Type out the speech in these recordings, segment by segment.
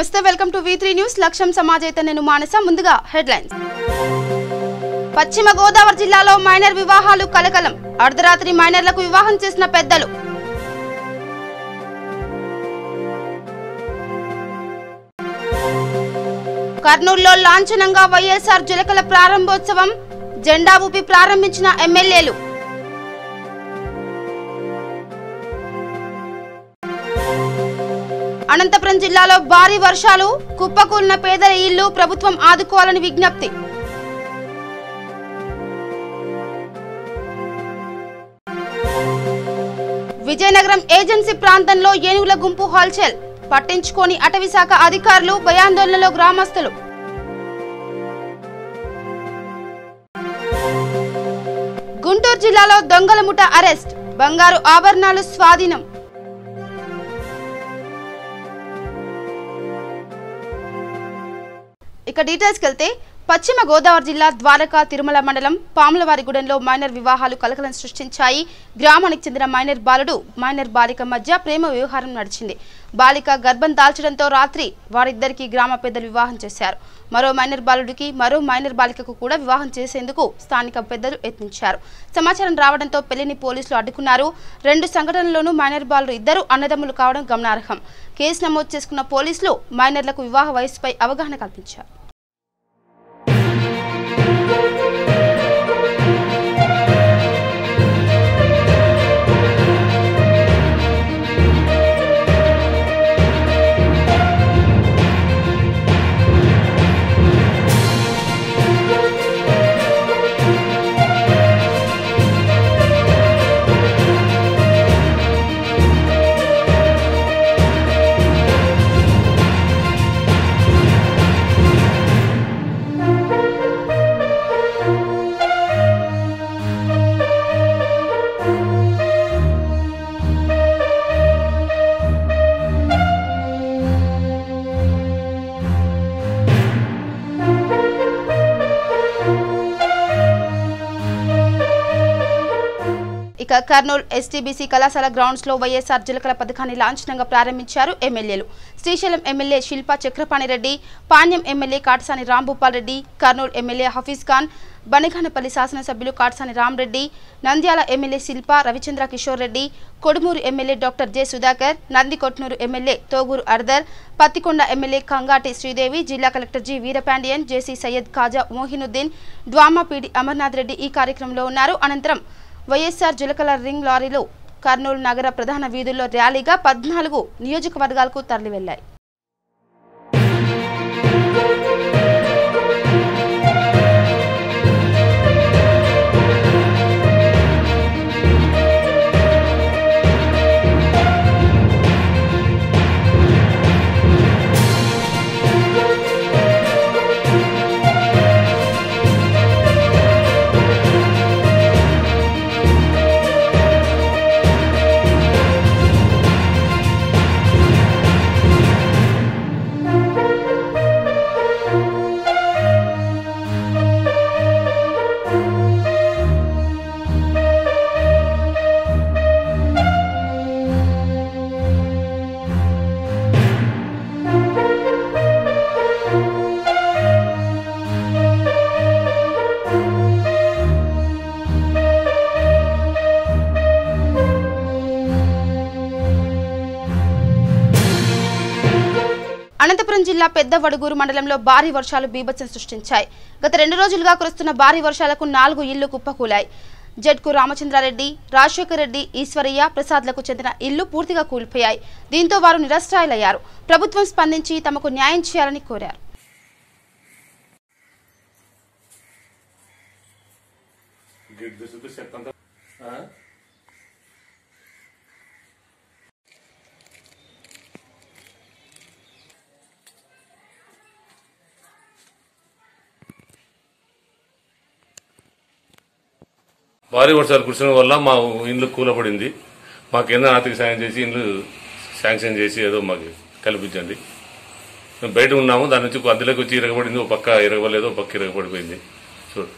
నమస్తే welcome to V3 news లక్ష్యం సమాజ్ అయితే నేను మానస ముందుగా హెడ్లైన్స్ పశ్చిమ గోదావరి జిల్లాలో మైనర్ వివాహాలు కలకలం అర్ధరాత్రి మైనర్లకు వివాహం చేసిన పెద్దలు కర్నూలులో లాంఛనంగా వైఎస్ఆర్ జలకల ప్రారంభోత్సవం జెండా ఊపి ప్రారంభించిన ఎమ్మెల్యేలు అనంతపురం జిల్లాలో భారీ వర్షాలు కుప్పకూలిన పేదల ఇళ్లు ప్రభుత్వం ఆదుకోవాలని విజ్ఞప్తి విజయనగరం ఏజెన్సీ ప్రాంతంలో ఏనుగుల గుంపు హల్చల్ పట్టించుకోని అటవీశాఖ అధికారులు భయాందోళనలో గ్రామస్తులు గుంటూరు జిల్లాలో దొంగల ముఠ అరెస్ట్ బంగారు ఆభరణాలు స్వాధీనం ఇక డీటెయిల్స్ కెళ్తే పశ్చిమ గోదావరి జిల్లా ద్వారకా తిరుమల మండలం పాములవారిగూడెంలో మైనర్ వివాహాలు కలకలం సృష్టించాయి. గ్రామానికి చెందిన మైనర్ బాలుడు మైనర్ బాలిక మధ్య ప్రేమ వ్యవహారం నడిచింది. బాలిక గర్భం దాల్చడంతో రాత్రి వారిద్దరికీ గ్రామ పెద్దలు వివాహం చేశారు. మరో మైనర్ బాలుడికి మరో మైనర్ బాలికకు కూడా వివాహం చేసేందుకు స్థానిక పెద్దలు యత్నించారు. సమాచారం రావడంతో పెళ్లిని పోలీసులు అడ్డుకున్నారు. 2 సంఘటనల్లోనూ మైనర్ బాలుడు ఇద్దరు అన్నదమ్ములు కావడం గమనార్హం. కేసు నమోదు చేసుకున్న పోలీసులు మైనర్లకు వివాహ వయసుపై అవగాహన కల్పించారు. ఇక కర్నూలు ఎస్టీబీసీ కళాశాల గ్రౌండ్స్ లో వైఎస్ఆర్ జలకల పథకాన్ని లాంఛనంగా ప్రారంభించారు ఎమ్మెల్యేలు. Srisailam MLA Shilpa Chakrapani Reddy, Panyam MLA Katasani Rambhupal Reddy, Kurnool MLA Hafeez Khan, Banaganapalli శాసనసభ్యులు Katasani Rama Reddy, Nandyal MLA Shilpa Ravichandra Kishore Reddy, Kodumur MLA doctor J Sudhakar, Nandikotkur MLA Thoguru Arthur, Pattikonda MLA Kangati Sridevi, జిల్లా collector G Veerapandian, JC Syed Khaja Mohinuddin, DWAMA PD Amarnath Reddy ఈ కార్యక్రమంలో ఉన్నారు. అనంతరం వైఎస్ఆర్ జలకల రింగ్ లారీలు కర్నూలు నగర ప్రధాన వీధుల్లో ర్యాలీగా 14 నియోజకవర్గాలకు తరలివెళ్లాయి. అనంతపురం జిల్లా పెద్ద వడుగూరు మండలంలో భారీ వర్షాలు బీభత్సం సృష్టించాయి. గత 2 రోజులుగా కురుస్తున్న భారీ వర్షాలకు 4 ఇళ్లు కుప్పకూలాయి. జడ్కు రామచంద్రారెడ్డి, రాజశేఖర్ రెడ్డి, ఈశ్వరయ్య, ప్రసాద్లకు చెందిన ఇళ్లు పూర్తిగా కూలిపోయాయి. దీంతో వారు నిరాశ్రయులయ్యారు. ప్రభుత్వం స్పందించి తమకు న్యాయం చేయాలని కోరారు. భారీ వర్షాలు కురిసిన వల్ల మా ఇండ్లు కూలబడింది. మాకేందో ఆర్థిక సాయం చేసి ఇండ్లు శాంక్షన్ చేసి ఏదో మాకు కల్పించండి. మేము బయట ఉన్నాము, దాని నుంచి అద్దెలోకి వచ్చి ఇరగబడింది. ఒక పక్క ఇరగబడలేదు, ఒక పక్క ఇరగబడిపోయింది. చూడు,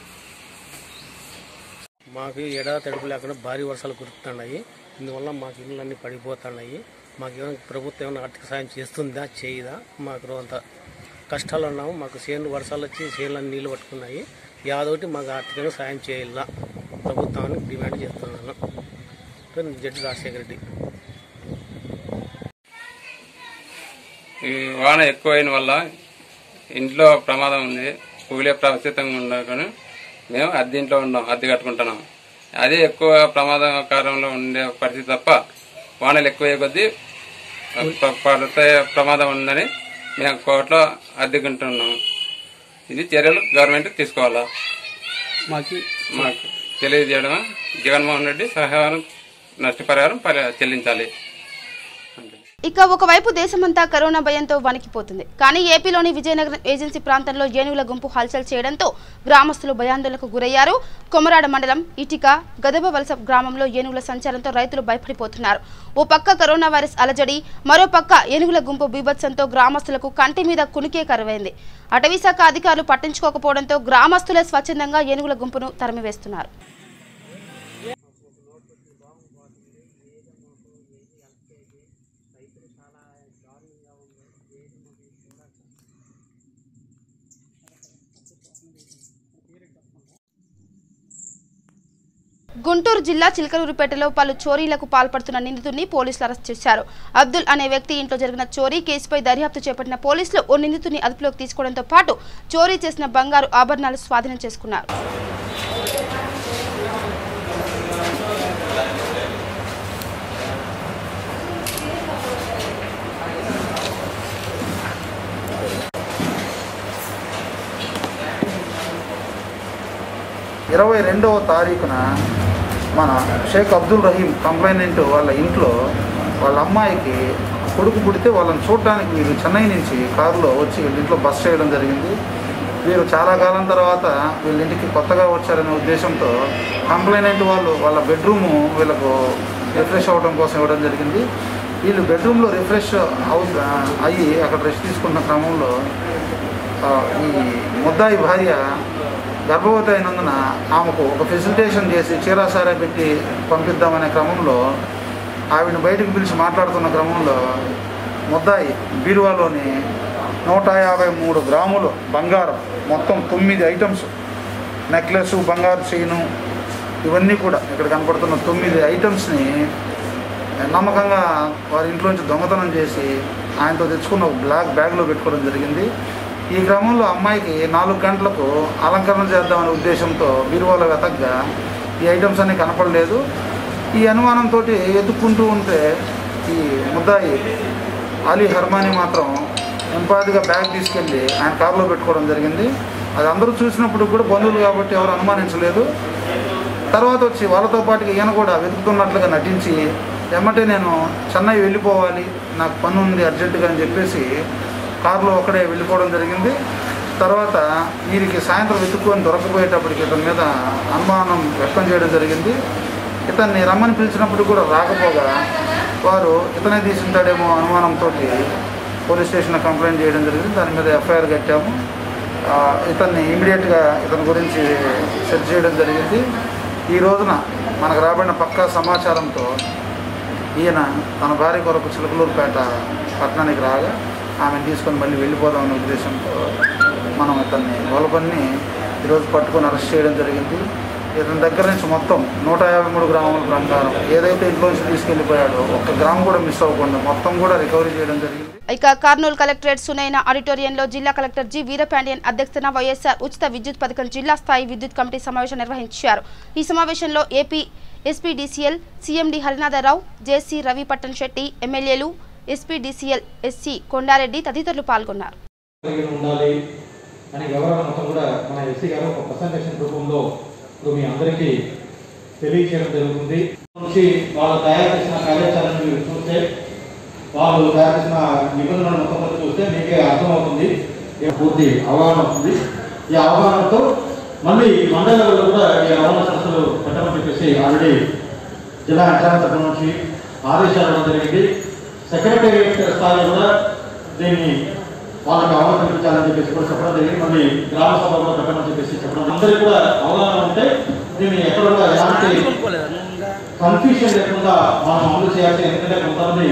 మాకు ఎడా తడుపు లేకుండా భారీ వర్షాలు కురుస్తున్నాయి. ఇందువల్ల మాకు ఇళ్ళన్నీ పడిపోతున్నాయి. మాకేమైనా ప్రభుత్వం ఏమైనా ఆర్థిక సాయం చేస్తుందా చేయదా? మాకు అంత కష్టాలు ఉన్నాము. మాకు చేనులు వర్షాలు వచ్చి చేనులన్నీ నీళ్ళు పట్టుకున్నాయి. యాదోటి మాకు ఆర్థికంగా సాయం చేయాల ప్రభుత్వానికి డిమాండ్ చేస్తున్నాను. జడ్జి రాజశేఖర రెడ్డి. ఈ వాన ఎక్కువైన వల్ల ఇంట్లో ప్రమాదం ఉంది, కూలే ప్రస్తుతంగా ఉండకని మేము అద్దెంట్లో ఉన్నాం, అద్దె కట్టుకుంటున్నాం. అదే ఎక్కువ ప్రమాదకారంలో ఉండే పరిస్థితి తప్ప వానలు ఎక్కువయ్యే కొద్దీ ప్రమాదం ఉందని మేము కోర్టులో అద్దెకుంటున్నాం. ఇది చర్యలు గవర్నమెంట్ తీసుకోవాలా మాకు తెలియజేయడం. జగన్మోహన్ రెడ్డి సహాయం నష్టపరిహారం చెల్లించాలి. ఇక ఒకవైపు దేశమంతా కరోనా భయంతో వణికిపోతుంది. కానీ ఏపీలోని విజయనగరం ఏజెన్సీ ప్రాంతంలో ఏనుగుల గుంపు హల్చల్ చేయడంతో గ్రామస్తులు భయాందోళనకు గురయ్యారు. కొమరాడ మండలం ఇటిక గదబవలస గ్రామంలో ఏనుగుల సంచారంతో రైతులు భయపడిపోతున్నారు. ఓ పక్క కరోనా వైరస్ అలజడి, మరో పక్క ఏనుగుల గుంపు బీభత్సంతో గ్రామస్తులకు కంటి మీద కునికే కరువైంది. అటవీశాఖ అధికారులు పట్టించుకోకపోవడంతో గ్రామస్తులే స్వచ్ఛందంగా ఏనుగుల గుంపును తరిమివేస్తున్నారు. గుంటూరు జిల్లా చిలకలూరుపేటలో పలు చోరీలకు పాల్పడుతున్న నిందితుడిని పోలీసులు అరెస్ట్ చేశారు. అబ్దుల్ అనే వ్యక్తి ఇంట్లో జరిగిన చోరీ కేసుపై దర్యాప్తు చేపట్టిన పోలీసులు ఓ నిందితుడిని అదుపులోకి తీసుకోవడంతో పాటు చోరీ చేసిన బంగారు ఆభరణాలు స్వాధీనం చేసుకున్నారు. ఇరవై 22వ తారీఖున మన షేక్ అబ్దుల్ రహీం కంప్లైనెంట్ వాళ్ళ ఇంట్లో వాళ్ళ అమ్మాయికి కొడుకు పుడితే వాళ్ళని చూడటానికి వీళ్ళు చెన్నై నుంచి కారులో వచ్చి వీళ్ళ ఇంట్లో బస్ చేయడం జరిగింది. వీరు చాలా కాలం తర్వాత వీళ్ళ ఇంటికి కొత్తగా వచ్చారనే ఉద్దేశంతో కంప్లైనెంట్ వాళ్ళు వాళ్ళ బెడ్రూము వీళ్ళకు రిఫ్రెష్ అవ్వడం కోసం ఇవ్వడం జరిగింది. వీళ్ళు బెడ్రూమ్లో రిఫ్రెష్ అయ్యి అక్కడ రెస్ట్ తీసుకున్న క్రమంలో ఈ ముద్దాయి భార్య గర్భవతి అయినందున ఆమెకు ఒక ఫెసిలిటేషన్ చేసి చీరాసారా పెట్టి పంపిద్దామనే క్రమంలో ఆవిడని బయటకు పిలిచి మాట్లాడుతున్న క్రమంలో ముద్దాయి బీరువాలోని 153 గ్రాములు బంగారం, మొత్తం 9 ఐటమ్స్, నెక్లెస్, బంగారు చైను, ఇవన్నీ కూడా ఇక్కడ కనపడుతున్న 9 ఐటమ్స్ని నమ్మకంగా వారి ఇంట్లోంచి దొంగతనం చేసి ఆయనతో తెచ్చుకున్న ఒక బ్లాక్ బ్యాగ్లో పెట్టుకోవడం జరిగింది. ఈ క్రమంలో అమ్మాయికి 4 గంటలకు అలంకరణ చేద్దామనే ఉద్దేశంతో బీరువాలో వెతగ్గా ఈ ఐటమ్స్ అన్నీ కనపడలేదు. ఈ అనుమానంతో ఎత్తుక్కుంటూ ఉంటే ఈ ముద్దాయి అలీ హర్మానీ మాత్రం ఇంపాదిగా బ్యాగ్ తీసుకెళ్ళి ఆయన కారులో పెట్టుకోవడం జరిగింది. అది అందరూ చూసినప్పుడు కూడా బంధువులు కాబట్టి ఎవరు అనుమానించలేదు. తర్వాత వచ్చి వాళ్ళతో పాటుగా ఈయన కూడా వెతుకుతున్నట్లుగా నటించి ఎమ్మటే నేను చెన్నై వెళ్ళిపోవాలి, నాకు పని ఉంది అర్జెంటుగా అని చెప్పేసి కారులో ఒక్కడే వెళ్ళిపోవడం జరిగింది. తర్వాత వీరికి సాయంత్రం వెతుక్కొని దొరకపోయేటప్పటికి ఇతని మీద అనుమానం వ్యక్తం చేయడం జరిగింది. ఇతన్ని రమ్మని పిలిచినప్పుడు కూడా రాకపోగా వారు ఇతనే తీసుంటాడేమో అనుమానంతో పోలీస్ స్టేషన్లో కంప్లైంట్ చేయడం జరిగింది. దాని మీద ఎఫ్ఐఆర్ కట్టాము. ఇతన్ని ఇమీడియట్గా ఇతని గురించి సెర్చ్ చేయడం జరిగింది. ఈ రోజున మనకు రాబడిన పక్కా సమాచారంతో ఈయన తన భార్య కొరకు చిలకలూరుపేట పట్టణానికి రాగా ఆమెను తీసుకొని మళ్ళీ వెళ్ళిపోదామనే ఉద్దేశంతో మనం ఇతన్ని వలపన్ని ఈరోజు పట్టుకొని అరెస్ట్ చేయడం జరిగింది. ఇతని దగ్గర నుంచి మొత్తం 153 గ్రాముల బంగారం ఏదైతే ఇంట్లోంచి తీసుకెళ్లిపోయాడో 1 గ్రాము కూడా మిస్ అవ్వకుండా మొత్తం కూడా రికవరీ చేయడం జరిగింది. ఇక కర్నూలు కలెక్టరేట్ సునైన ఆడిటోరియంలో జిల్లా కలెక్టర్ జి వీరపాండియన్ అధ్యక్షతన వైఎస్ఆర్ ఉచిత విద్యుత్ పథకం జిల్లా స్థాయి విద్యుత్ కమిటీ సమావేశం నిర్వహించారు. ఈ సమావేశంలో ఏపీ ఎస్పీడీసీఎల్ సీఎండీ హరినాథరావు, జేసీ రవి పట్టణ్ శెట్టి, ఎమ్మెల్యేలు, ఎస్పీడీసీఎల్ ఎస్సీ కొండారెడ్డి తదితరులు పాల్గొన్నారు. మీ అందరికీ తెలియజేయడం జరుగుతుంది. నుంచి వాళ్ళు తయారు చేసిన కార్యాచరణను చూస్తే, వాళ్ళు తయారు చేసిన నిబంధనలను మొత్తం చూస్తే మీకే అర్థమవుతుంది, పూర్తి అవగాహన అవుతుంది. ఈ అవగాహనతో మళ్ళీ మండలాల్లో కూడా ఈ రవాణా సంస్థలు పెట్టమని చెప్పేసి ఆల్రెడీ జిల్లా యంత్రాంగం తరఫు నుంచి ఆదేశాలు ఇవ్వడం జరిగింది. సెక్రటేరియట్ స్థాయిలో కూడా దీన్ని వాళ్ళకి అవగాహన కల్పించాలని చెప్పేసి కూడా చెప్పడం జరిగింది. మళ్ళీ గ్రామ సభ కూడా పెట్టమని చెప్పేసి చెప్పడం, అందరికీ కూడా అవగాహన ఉంటే దీన్ని ఎక్కడ కూడా ఎలాంటి కన్ఫ్యూషన్ లేకుండా మనం అమలు చేయాల్సి. ఎందుకంటే కొంతమంది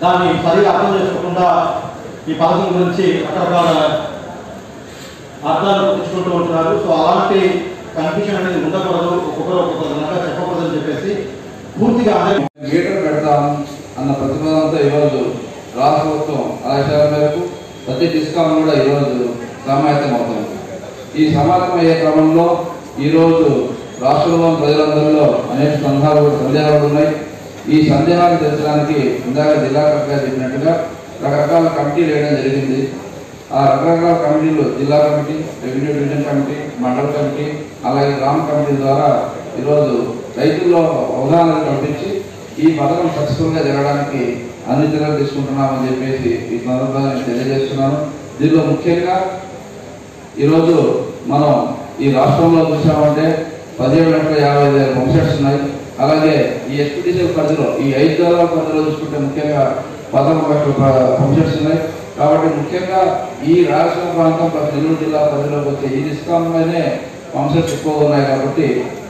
దాన్ని సరిగా అర్థం చేసుకోకుండా ఈ పథకం గురించి రకరకాల అర్థాలు పుట్టించుకుంటూ ఉంటున్నారు. సో అలాంటి కన్ఫ్యూషన్ అనేది ఉండకూడదు, ఒక్కొక్కరు విధంగా చెప్పకూడదని చెప్పేసి పూర్తిగా మీటర్ పెడతాం అన్న ప్రతిపాదనతో ఈరోజు రాష్ట్ర ప్రభుత్వం ఆదేశాల మేరకు ప్రతి డిస్కౌంట్ కూడా ఈరోజు సమాయత్తం అవుతుంది. ఈ సమాయత్తం అయ్యే క్రమంలో ఈరోజు రాష్ట్రంలో ప్రజలందరిలో అనేక సందేహాలు ఉన్నాయి. ఈ సందేహాలు తీర్చడానికి ఇందాక జిల్లా కలెక్టర్ చెప్పినట్టుగా రకరకాల కమిటీలు వేయడం జరిగింది. ఆ రకరకాల కమిటీలు జిల్లా కమిటీ, రెవెన్యూ డివిజన్ కమిటీ, మండల కమిటీ, అలాగే గ్రామ కమిటీ ద్వారా ఈరోజు రైతుల్లో అవగాహన కల్పించి ఈ పథకం సక్సెస్ఫుల్గా జరగడానికి అన్ని చర్యలు తీసుకుంటున్నామని చెప్పేసి ఈ సందర్భంగా నేను తెలియజేస్తున్నాను. దీనిలో ముఖ్యంగా ఈరోజు మనం ఈ రాష్ట్రంలో చూసామంటే 17,50,000 పంప్సెట్స్ ఉన్నాయి. అలాగే ఈ ఎస్పీటీసీ పరిధిలో ఈ 5 జిల్లాల పరిధిలో చూసుకుంటే ముఖ్యంగా 11,00,000 పంప్సెట్స్ ఉన్నాయి. కాబట్టి ముఖ్యంగా ఈ రాయలసీమ ప్రాంతం నెల్లూరు జిల్లా పరిధిలోకి వచ్చే ఈ డిస్కామ్లోనే పంప్సెట్స్ ఎక్కువ ఉన్నాయి. కాబట్టి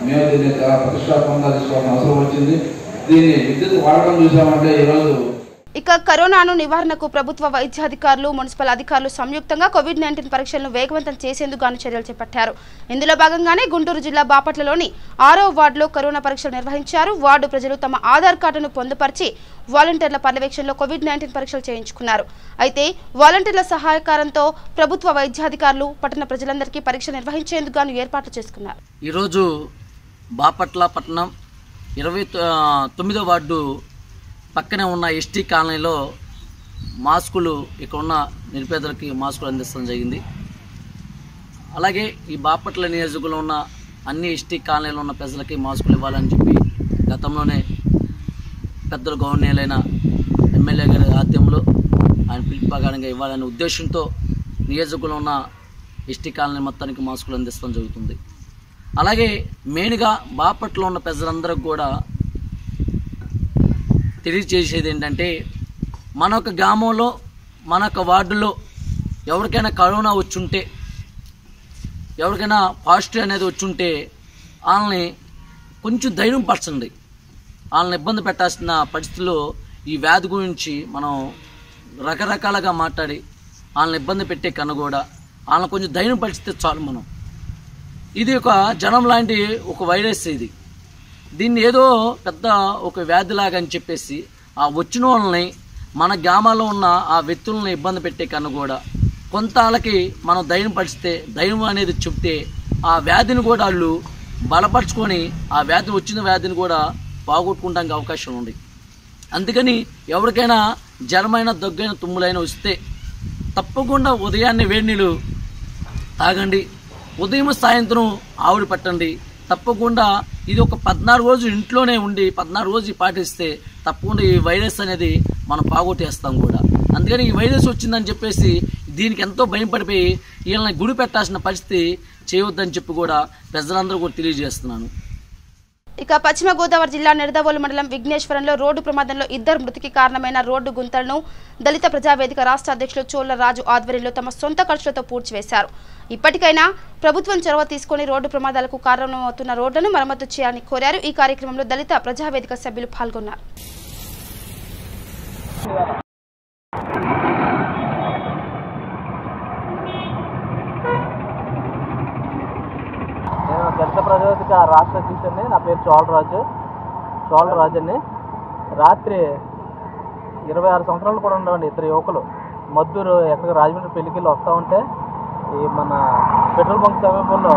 మేము దీన్ని చాలా ప్రతిష్టాత్మకంగా తీసుకోవాల్సిన అవసరం వచ్చింది. దీన్ని విద్యుత్ వాడకం చూసామంటే ఈరోజు ఇక కరోనాను నివారణకు ప్రభుత్వ వైద్యాధికారులు, మున్సిపల్ అధికారులు సంయుక్తంగా కోవిడ్-19 పరీక్షలను వేగవంతం చేసేందుకు గాను చర్యలు చేపట్టారు. ఇందులో భాగంగానే గుంటూరు జిల్లా బాపట్లలోని 6వ వార్డులో కరోనా పరీక్షలు నిర్వహించారు. వార్డు ప్రజలు తమ ఆధార్ కార్డును పొందుపరిచి వాలంటీర్ల పర్యవేక్షణలో కోవిడ్-19 పరీక్షలు చేయించుకున్నారు. అయితే వాలంటీర్ల సహాయకారంతో ప్రభుత్వ వైద్యాధికారులు పట్టణ ప్రజలందరికీ పరీక్ష నిర్వహించేందుకు గాను ఏర్పాట్లు చేసుకున్నారు. ఈరోజు బాపట్ల పట్టణం 29వ వార్డు పక్కనే ఉన్న ఎస్టీ కాలనీలో మాస్కులు ఇక్కడ ఉన్న నిరుపేదలకి మాస్కులు అందించడం జరిగింది. అలాగే ఈ బాపట్ల నియోజకవర్గంలో ఉన్న అన్ని ఎస్టీ కాలనీలో ఉన్న ప్రజలకి మాస్కులు ఇవ్వాలని చెప్పి గతంలోనే పెద్దలు గవర్నర్లైన ఎమ్మెల్యే గారి ఆధ్వర్యంలో ఆయన పిలుపుగా ఇవ్వాలనే ఉద్దేశంతో నియోజకవర్గంలో ఉన్న ఎస్టీ కాలనీ మొత్తానికి మాస్కులు అందించడం జరుగుతుంది. అలాగే మెయిన్గా బాపట్ల ఉన్న ప్రజలందరికీ కూడా తెలియజేసేది ఏంటంటే, మన ఒక గ్రామంలో మన ఒక వార్డులో ఎవరికైనా కరోనా వచ్చుంటే, ఎవరికైనా పాజిటివ్ అనేది వచ్చుంటే వాళ్ళని కొంచెం ధైర్యం పరచండి. వాళ్ళని ఇబ్బంది పెట్టాల్సిన పరిస్థితుల్లో ఈ వ్యాధి గురించి మనం రకరకాలుగా మాట్లాడి వాళ్ళని ఇబ్బంది పెట్టే కన్నా కూడా వాళ్ళని కొంచెం ధైర్యం పరిచితే చాలు. మనం ఇది ఒక జనం లాంటి ఒక వైరస్, దీన్ని ఏదో పెద్ద ఒక వ్యాధిలాగా అని చెప్పేసి ఆ వచ్చిన వాళ్ళని మన గ్రామాల్లో ఉన్న ఆ వ్యక్తులను ఇబ్బంది పెట్టే కన్నా కూడా కొంత వాళ్ళకి మనం ధైర్యం పరిచితే, ధైర్యం అనేది చెప్తే ఆ వ్యాధిని కూడా వాళ్ళు బలపరుచుకొని ఆ వ్యాధి వచ్చిన వ్యాధిని కూడా పోగొట్టుకోవడానికి అవకాశం ఉంది. అందుకని ఎవరికైనా జ్వరమైన, దగ్గైన, తుమ్ములైన వస్తే తప్పకుండా ఉదయాన్నే వేడి నీళ్ళు తాగండి, ఉదయం సాయంత్రం ఆవిరి పట్టండి. తప్పకుండా ఇది ఒక 14 రోజులు ఇంట్లోనే ఉండి 14 రోజులు పాటిస్తే తప్పకుండా ఈ వైరస్ అనేది మనం పోగొట్టేస్తాం కూడా. అందుకని ఈ వైరస్ వచ్చిందని చెప్పేసి దీనికి ఎంతో భయపడిపోయి వీళ్ళని గుడి పెట్టాల్సిన పరిస్థితి చేయవద్దని చెప్పి కూడా ప్రజలందరూ కూడా తెలియజేస్తున్నాను. ఇక పశ్చిమ గోదావరి జిల్లా నిడదవోలు మండలం విఘ్నేశ్వరంలో రోడ్డు ప్రమాదంలో 2 మృతికి కారణమైన రోడ్డు గుంతలను దళిత ప్రజావేదిక రాష్ట్ర అధ్యక్షులు చోళ్ల రాజు ఆధ్వర్యంలో తమ సొంత ఖర్చులతో పూడ్చివేశారు. ఇప్పటికైనా ప్రభుత్వం చొరవ తీసుకుని రోడ్డు ప్రమాదాలకు కారణమవుతున్న రోడ్లను మరమ్మతు చేయాలని కోరారు. ఈ కార్యక్రమంలో దళిత ప్రజావేదిక సభ్యులు పాల్గొన్నారు. దళిత ప్రజావేదిక రాష్ట్ర అధ్యక్షుడిని. నా పేరు చోళ రాజు అండి. రాత్రి 26 సంవత్సరాలు కూడా ఉండవండి 2 యువకులు మద్దూరు ఎక్కడ రాజమండ్రి పెళ్లికెళ్ళి వస్తూ ఉంటే ఈ మన పెట్రోల్ బంక్ సమీపంలో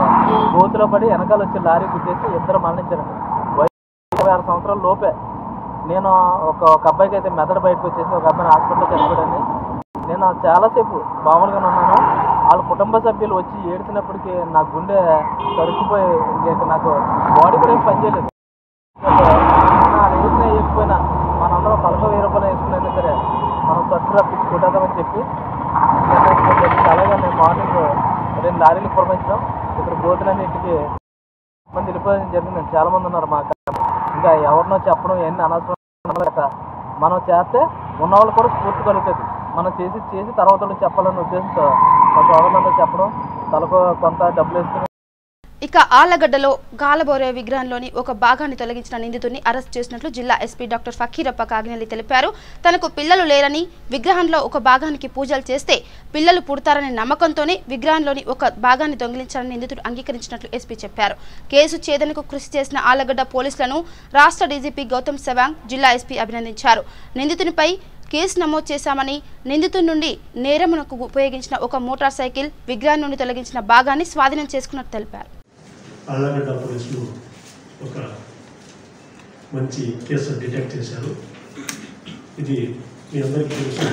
గోతులో పడి వెనకాల వచ్చి లారీ గుద్దేసి 2 మరణించారండి. వయసు 26 సంవత్సరాల లోపే. నేను ఒక అబ్బాయికి అయితే మెదడు బయటకు వచ్చేసి ఒక అబ్బాయిని హాస్పిటల్లో చనిపోయాడని నేను చాలాసేపు మామూలుగానే ఉన్నాను. వాళ్ళ కుటుంబ సభ్యులు వచ్చి ఏడ్చినప్పటికీ నా గుండె తరుక్కుపోయి ఇంక నాకు బాడీ కూడా ఏం పనిచేయలేదు. వాళ్ళు వేసినా వేయకపోయినా మనందరం తలకు 1000 రూపాయలు వేసుకున్నా సరే మనం సట్టు రప్పించి కొట్టేద్దామని చెప్పి అలాగే నేను మార్నింగ్ 2 లారీలు పురమించడం ఇక్కడ గోతులన్నింటికి మంది వెళ్ళిపోవడం జరిగింది. చాలామంది ఉన్నారు మా ఇంకా ఎవరినో చెప్పడం ఎన్ని అనవసరం. మనం చేస్తే ఉన్న వాళ్ళు కూడా స్ఫూర్తి కలుగుతుంది. మనం చేసి తర్వాత చెప్పాలనే ఉద్దేశంతో మా సోదరులందరూ చెప్పడం తలకు కొంత డబ్బులు వేసుకుని ఇక ఆళ్లగడ్డలో గాలబోరే విగ్రహంలోని ఒక భాగాన్ని తొలగించిన నిందితుడిని అరెస్ట్ చేసినట్లు జిల్లా ఎస్పీ డాక్టర్ ఫకీరప్ప కాగినెల్లి తెలిపారు. తనకు పిల్లలు లేరని, విగ్రహంలో ఒక భాగానికి పూజలు చేస్తే పిల్లలు పుడతారనే నమ్మకంతోనే విగ్రహంలోని ఒక భాగాన్ని దొంగిలించాలని నిందితుడు అంగీకరించినట్లు ఎస్పీ చెప్పారు. కేసు ఛేదనకు కృషి చేసిన ఆళ్లగడ్డ పోలీసులను రాష్ట్ర డీజీపీ గౌతమ్ సవాంగ్ జిల్లా ఎస్పీ అభినందించారు. నిందితునిపై కేసు నమోదు చేశామని, నిందితుడి నుండి నేరమునకు ఉపయోగించిన ఒక మోటార్ సైకిల్, విగ్రహం నుండి తొలగించిన భాగాన్ని స్వాధీనం చేసుకున్నట్టు తెలిపారు. ఆళ్లగడ్డ పోలీసులు ఒక మంచి కేసు డిటెక్ట్ చేశారు. ఇది మీ అందరికీ తెలుసు.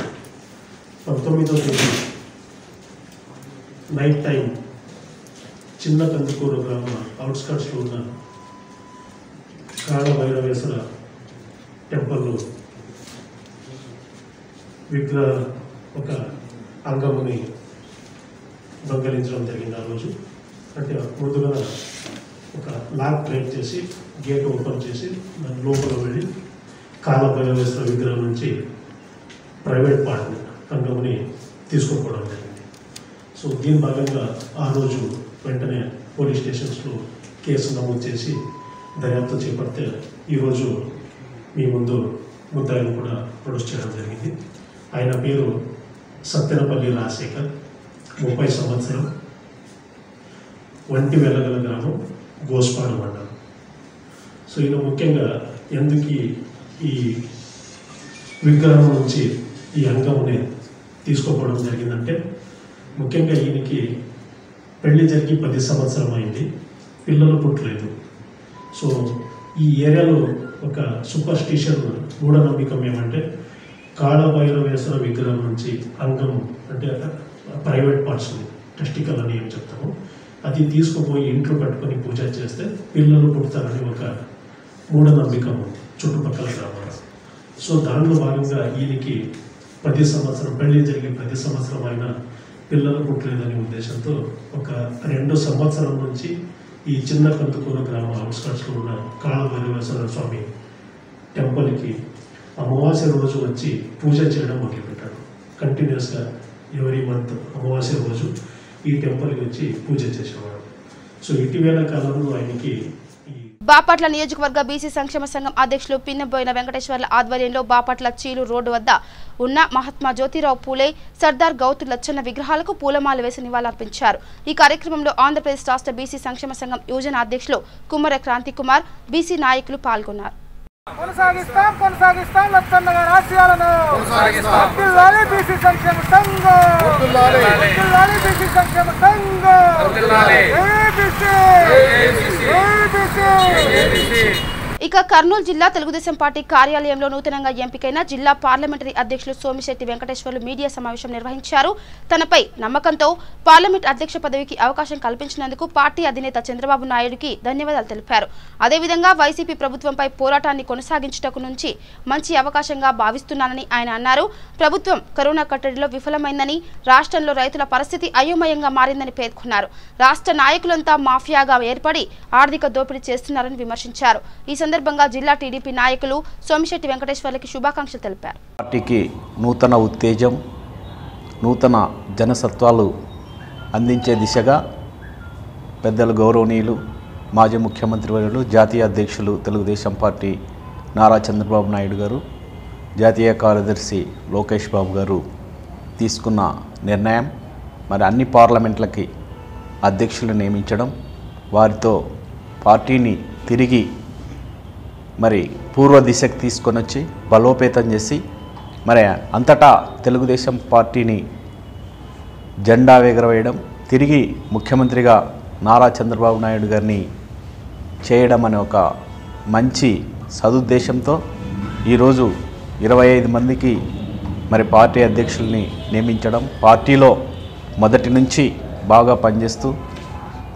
19వ తేదీ నైట్ టైం చిన్న కందుకూరు గ్రామ అవుట్స్కట్స్లో ఉన్న కాళ భైరవేశ్వర టెంపుల్లో విగ్రహ ఒక అంగముని దొంగలించడం జరిగింది. ఆ రోజు అంటే ముందుగా ఒక లాక్ బ్రేక్ చేసి గేట్ ఓపెన్ చేసి దాని లోపల వెళ్ళి కాళ భైరవేశ్వర విగ్రహం నుంచి ప్రైవేట్ పార్ట్ని అంగముని తీసుకుపోవడం జరిగింది. సో దీని భాగంగా ఆ రోజు వెంటనే పోలీస్ స్టేషన్స్లో కేసు నమోదు చేసి దర్యాప్తు చేపడితే ఈరోజు మీ ముందు ముద్దాయిని కూడా ప్రొడ్యూస్ చేయడం జరిగింది. ఆయన పేరు సత్తెనపల్లి రాజశేఖర్, 30 సంవత్సరం, వంటి వెలగల గ్రామం, గోస్పాడు మండలం. సో ఈయన ముఖ్యంగా ఎందుకు ఈ విగ్రహం నుంచి ఈ అంగముని తీసుకోవడం జరిగిందంటే, ముఖ్యంగా ఈయనకి పెళ్లి జరిగి 10 సంవత్సరం అయింది, పిల్లలు పుట్టలేదు. సో ఈ ఏరియాలో ఒక సూపర్స్టిషన్ మూఢనమ్మకం ఏమంటే, కాళ భైరవేశ్వర విగ్రహం నుంచి అంగం అంటే ప్రైవేట్ పార్ట్స్ టెస్టికల్ అని ఏం చెప్తాము, అది తీసుకుపోయి ఇంట్లో పెట్టుకొని పూజ చేస్తే పిల్లలు పుడతారని ఒక మూఢనమ్మకం ఉంది చుట్టుపక్కల గ్రామాలు. సో దానిలో భాగంగా ఈయనకి 10 సంవత్సరం పెళ్లి జరిగి 10 సంవత్సరం అయినా పిల్లలు పుట్టలేదనే ఉద్దేశంతో ఒక 2 సంవత్సరం నుంచి ఈ చిన్న కందుకూరు గ్రామ అవుట్స్కట్స్లో ఉన్న కాళ భైరవేశ్వర స్వామి టెంపుల్కి అమావాస్య రోజు వచ్చి పూజ చేయడం మొదలుపెట్టాడు. కంటిన్యూస్గా ఎవరీ మంత్ అమావాస్య రోజు ఈ టెంపుల్కి వచ్చి పూజ చేసేవాడు. సో ఇటీవల కాలంలో ఆయనకి బాపట్ల నియోజకవర్గ బీసీ సంక్షేమ సంఘం అధ్యక్షులు పిన్నబోయిన వెంకటేశ్వర్ల ఆధ్వర్యంలో బాపట్ల చీలు రోడ్డు వద్ద ఉన్న మహాత్మా జ్యోతిరావు పూలే, సర్దార్ గౌతు లచ్చన్న విగ్రహాలకు పూలమాల వేసి నివాళులర్పించారు. ఈ కార్యక్రమంలో ఆంధ్రప్రదేశ్ రాష్ట్ర బీసీ సంక్షేమ సంఘం యువజన అధ్యక్షులు కుమ్మర క్రాంతి కుమార్, బీసీ నాయకులు పాల్గొన్నారు. కొనసాగిస్తాం లచ్చన్న గారి ఆశయాలను. వర్ధిల్లాలి బీసీ సంక్షేమ సంఘం. వర్ధిల్లాలి బీసీ సంక్షేమ సంఘం. ఇక కర్నూలు జిల్లా తెలుగుదేశం పార్టీ కార్యాలయంలో నూతనంగా ఎంపికైన జిల్లా పార్లమెంటరీ అధ్యక్షులు సోమిశెట్టి వెంకటేశ్వర్లు మీడియా సమావేశం నిర్వహించారు. తనపై నమ్మకంతో పార్లమెంట్ అధ్యక్ష పదవికి అవకాశం కల్పించినందుకు పార్టీ అధినేత చంద్రబాబు నాయుడుకి ధన్యవాదాలు తెలిపారు. అదేవిధంగా వైసీపీ ప్రభుత్వంపై పోరాటాన్ని కొనసాగించటకు నుంచి మంచి అవకాశంగా భావిస్తున్నానని ఆయన అన్నారు. ప్రభుత్వం కరోనా కట్టడిలో విఫలమైందని, రాష్ట్రంలో రైతుల పరిస్థితి అయోమయంగా మారిందని పేర్కొన్నారు. రాష్ట్ర నాయకులంతా మాఫియాగా ఏర్పడి ఆర్థిక దోపిడీ చేస్తున్నారని విమర్శించారు. ఈ సందర్భంగా జిల్లా టీడీపీ నాయకులు సోమిశెట్టి వెంకటేశ్వర్లకి శుభాకాంక్షలు తెలిపారు. పార్టీకి నూతన ఉత్తేజం, నూతన జనసత్వాలు అందించే దిశగా పెద్దలు గౌరవనీయులు మాజీ ముఖ్యమంత్రి వర్యులు జాతీయ అధ్యక్షులు తెలుగుదేశం పార్టీ నారా చంద్రబాబు నాయుడు గారు, జాతీయ కార్యదర్శి లోకేష్ బాబు గారు తీసుకున్న నిర్ణయం, మరి అన్ని పార్లమెంట్లకి అధ్యక్షులు నియమించడం, వారితో పార్టీని తిరిగి మరి పూర్వ దిశకు తీసుకొని వచ్చి బలోపేతం చేసి మరి అంతటా తెలుగుదేశం పార్టీని జెండా ఎగరవేయడం, తిరిగి ముఖ్యమంత్రిగా నారా చంద్రబాబు నాయుడు గారిని చేయడం అనే ఒక మంచి సదుద్దేశంతో ఈరోజు 25 మందికి మరి పార్టీ అధ్యక్షుల్ని నియమించడం, పార్టీలో మొదటి నుంచి బాగా పనిచేస్తూ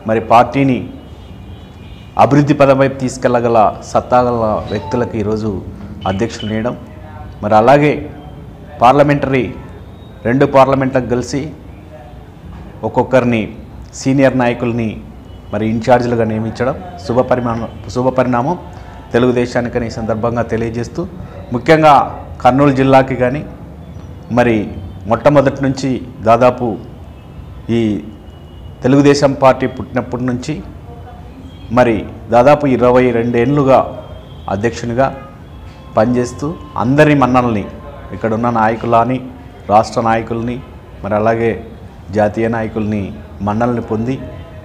మరి పార్టీని అభివృద్ధి పదం వైపు తీసుకెళ్లగల సత్తాగల వ్యక్తులకు ఈరోజు అధ్యక్షులు నేయడం, మరి అలాగే పార్లమెంటరీ 2 పార్లమెంట్లకు కలిసి ఒక్కొక్కరిని సీనియర్ నాయకుల్ని మరి ఇన్ఛార్జీలుగా నియమించడం శుభపరిణామం తెలుగుదేశానికని ఈ సందర్భంగా తెలియజేస్తూ, ముఖ్యంగా కర్నూలు జిల్లాకి కానీ మరి మొట్టమొదటి నుంచి దాదాపు ఈ తెలుగుదేశం పార్టీ పుట్టినప్పటి నుంచి మరి దాదాపు 22 ఏళ్ళుగా అధ్యక్షునిగా పనిచేస్తూ అందరి మన్ననల్ని ఇక్కడున్న నాయకులని, రాష్ట్ర నాయకుల్ని, మరి అలాగే జాతీయ నాయకుల్ని మన్ననల్ని పొంది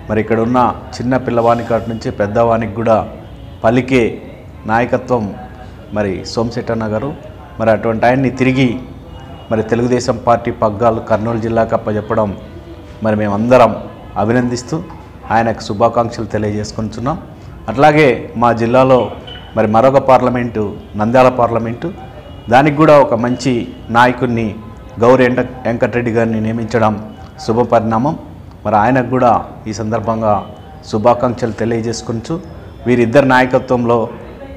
మరి ఇక్కడున్న చిన్న పిల్లవాని కాటి నుంచి పెద్దవానికి కూడా పలికే నాయకత్వం మరి సోమశెట్టన్న గారు. మరి అటువంటి ఆయన్ని తిరిగి మరి తెలుగుదేశం పార్టీ పగ్గాలు కర్నూలు జిల్లాకు అప్పచెప్పడం మరి మేమందరం అభినందిస్తూ ఆయనకు శుభాకాంక్షలు తెలియజేసుకుంటున్నాం. అట్లాగే మా జిల్లాలో మరి మరొక పార్లమెంటు నంద్యాల పార్లమెంటు, దానికి కూడా ఒక మంచి నాయకుడిని గౌరి వెంకటరెడ్డి గారిని నియమించడం శుభపరిణామం. మరి ఆయనకు కూడా ఈ సందర్భంగా శుభాకాంక్షలు తెలియజేసుకుంటూ వీరిద్దరి నాయకత్వంలో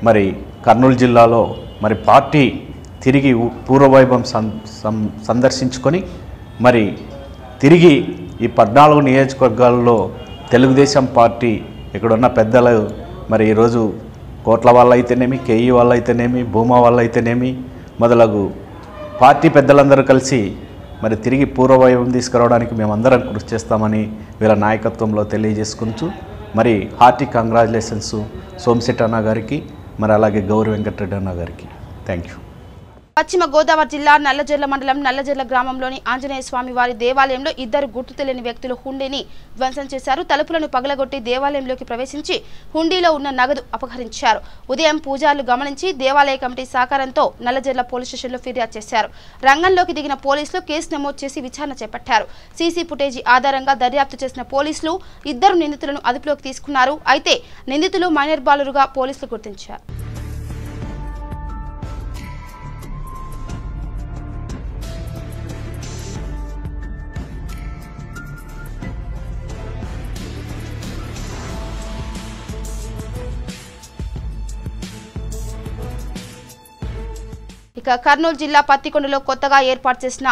మరి కర్నూలు జిల్లాలో మరి పార్టీ తిరిగి పూర్వవైభవం సందర్శించుకొని మరి తిరిగి ఈ 14 నియోజకవర్గాల్లో తెలుగుదేశం పార్టీ ఇక్కడున్న పెద్దలు మరి ఈరోజు కోట్ల వాళ్ళు అయితేనేమి, కేఈ వాళ్ళు అయితేనేమి, భూమా వాళ్ళు అయితేనేమి మొదలగు పార్టీ పెద్దలందరూ కలిసి మరి తిరిగి పూర్వవైభవం తీసుకురావడానికి మేమందరం కృషి చేస్తామని వీళ్ళ నాయకత్వంలో తెలియజేసుకుంటూ మరి హార్టీ కంగ్రాచులేషన్స్ సోమశెట్టన్న గారికి, మరి అలాగే గౌరి వెంకటరెడ్డి అన్న గారికి. Thank you. పశ్చిమ గోదావరి జిల్లా నల్లజర్ల మండలం నల్లజర్ల గ్రామంలోని ఆంజనేయ స్వామి వారి దేవాలయంలో 2 గుర్తు తెలియని వ్యక్తులు హుండీని ధ్వంసం చేశారు. తలుపులను పగలగొట్టి దేవాలయంలోకి ప్రవేశించి హుండీలో ఉన్న నగదు అపహరించారు. ఉదయం పూజారులు గమనించి దేవాలయ కమిటీ సహకారంతో నల్లజర్ల పోలీస్ స్టేషన్లో ఫిర్యాదు చేశారు. రంగంలోకి దిగిన పోలీసులు కేసు నమోదు చేసి విచారణ చేపట్టారు. సీసీ ఫుటేజీ ఆధారంగా దర్యాప్తు చేసిన పోలీసులు 2 నిందితులను అదుపులోకి తీసుకున్నారు. అయితే నిందితులు మైనర్ బాలురుగా పోలీసులు గుర్తించారు. ఇక కర్నూలు జిల్లా పత్తికొండలో కొత్తగా ఏర్పాటు చేసిన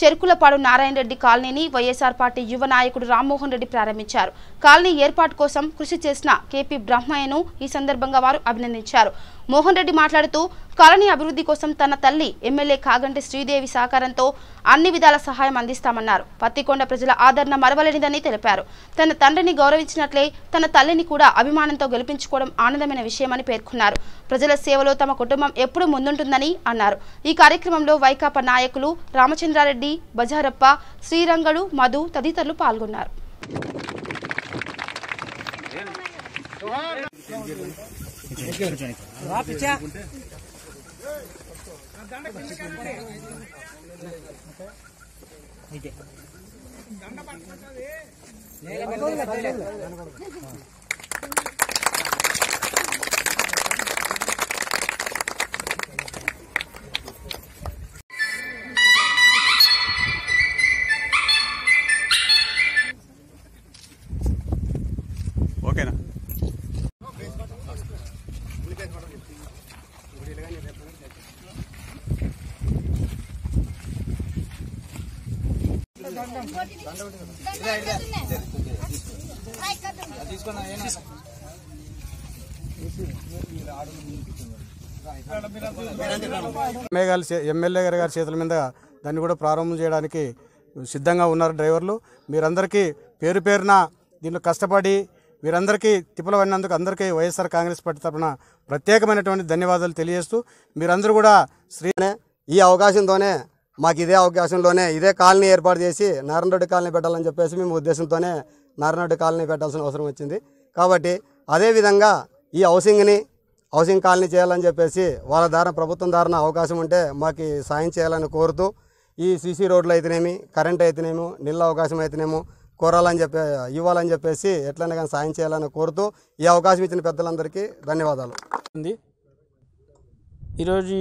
చెరుకులపాడు నారాయణ రెడ్డి కాలనీని వైఎస్ఆర్ పార్టీ యువ నాయకుడు రామ్మోహన్ రెడ్డి ప్రారంభించారు. కాలనీ ఏర్పాటు కోసం కృషి చేసిన కేపీ బ్రహ్మయ్యను ఈ సందర్భంగా వారు అభినందించారు. మోహన్ రెడ్డి మాట్లాడుతూ కాలనీ అభివృద్ధి కోసం తన తల్లి ఎమ్మెల్యే కాగంటి శ్రీదేవి సహకారంతో అన్ని విధాల సహాయం అందిస్తామన్నారు. పత్తికొండ ప్రజల ఆదరణ మరవలేనిదని తెలిపారు. తన తండ్రిని గౌరవించినట్లే తన తల్లిని కూడా అభిమానంతో గెలిపించుకోవడం ఆనందమైన విషయమని పేర్కొన్నారు. ప్రజల సేవలో తమ కుటుంబం ఎప్పుడూ ముందుంటుందని అన్నారు. ఈ కార్యక్రమంలో వైకాపా నాయకులు రామచంద్రారెడ్డి, బజారప్ప, శ్రీరంగడు, మధు తదితరులు పాల్గొన్నారు. ఓకేనా? ఎమ్మెల్యే గారి చేతుల మీద దాన్ని కూడా ప్రారంభం చేయడానికి సిద్ధంగా ఉన్నారు డ్రైవర్లు. మీరందరికీ పేరు పేరున దీనిలో కష్టపడి మీరందరికీ తిప్పలు పడినందుకు అందరికీ వైఎస్ఆర్ కాంగ్రెస్ పార్టీ తరఫున ప్రత్యేకమైనటువంటి ధన్యవాదాలు తెలియజేస్తూ మీరందరూ కూడా ఈ అవకాశంతోనే మాకు ఇదే అవకాశంలోనే ఇదే కాలనీ ఏర్పాటు చేసి నారాయణ రెడ్డి కాలనీ పెట్టాలని చెప్పేసి మేము ఉద్దేశంతోనే నారాయణ రెడ్డి కాలనీ పెట్టాల్సిన అవసరం వచ్చింది. కాబట్టి అదేవిధంగా ఈ హౌసింగ్ కాలనీ చేయాలని చెప్పేసి వాళ్ళ ద్వారా ప్రభుత్వం ద్వారా అవకాశం ఉంటే మాకు సాయం చేయాలని కోరుతూ ఈ సీసీ రోడ్లు అయితేనేమి, కరెంట్ అయితేనేమో, నీళ్ళ అవకాశం అయితేనేమో ఇవ్వాలని చెప్పేసి ఎట్లయినా కానీ సాయం చేయాలని కోరుతూ ఈ అవకాశం ఇచ్చిన పెద్దలందరికీ ధన్యవాదాలు. ఈరోజు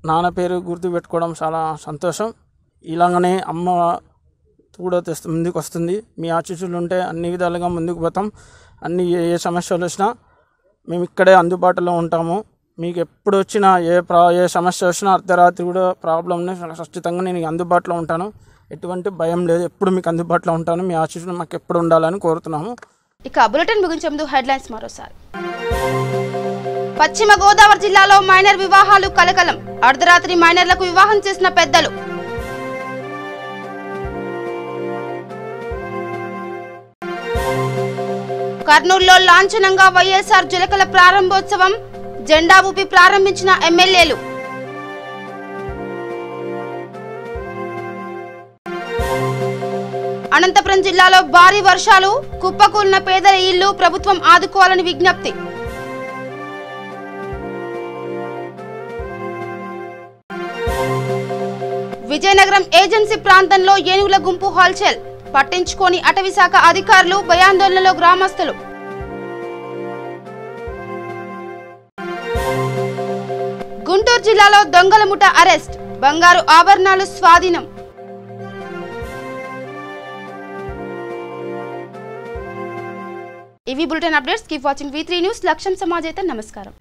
నాన్న పేరు గుర్తు పెట్టుకోవడం చాలా సంతోషం. ఇలాగనే అమ్మ కూడా ముందుకు వస్తుంది. మీ ఆశీస్సులు ఉంటే అన్ని విధాలుగా ముందుకు పోతాం. అన్ని ఏ సమస్యలు వచ్చినా మేము ఇక్కడే అందుబాటులో ఉంటాము. మీకు ఎప్పుడు వచ్చినా ఏ సమస్య వచ్చినా అర్ధరాత్రి కూడా ప్రాబ్లంని ఖచ్చితంగా నేను అందుబాటులో ఉంటాను. ఎటువంటి భయం లేదు. ఎప్పుడు మీకు అందుబాటులో ఉంటాను. మీ ఆశీస్సులు మాకు ఎప్పుడు ఉండాలని కోరుతున్నాము. ఇక బులెటిన్ ముగించే ముందు హెడ్లైన్స్ మరోసారి. పశ్చిమ గోదావరి జిల్లాలో మైనర్ వివాహాలు కలకలం. అర్ధరాత్రి మైనర్లకు వివాహం చేసిన పెద్దలు. కర్నూలులో లాంఛనంగా వైఎస్ఆర్ జలకల ప్రారంభోత్సవం జెండా ఊపి ప్రారంభించిన ఎమ్మెల్యేలు. అనంతపురం జిల్లాలో భారీ వర్షాలు, కుప్పకూలిన పేదల ఇళ్లు ప్రభుత్వం ఆదుకోవాలని విజ్ఞప్తి. విజయనగరం ఏజెన్సీ ప్రాంతంలో ఏనుగుల గుంపు హల్చల్, పట్టించుకోని అటవీశాఖ అధికారులు, భయాందోళనలో గ్రామస్తులు. గుంటూరు జిల్లాలో దొంగల ముఠ అరెస్ట్, బంగారు ఆభరణాలు స్వాధీనం. ఇవి bulletin updates. Keep watching V3 news. లక్ష్యం సమాజేత. నమస్కారం.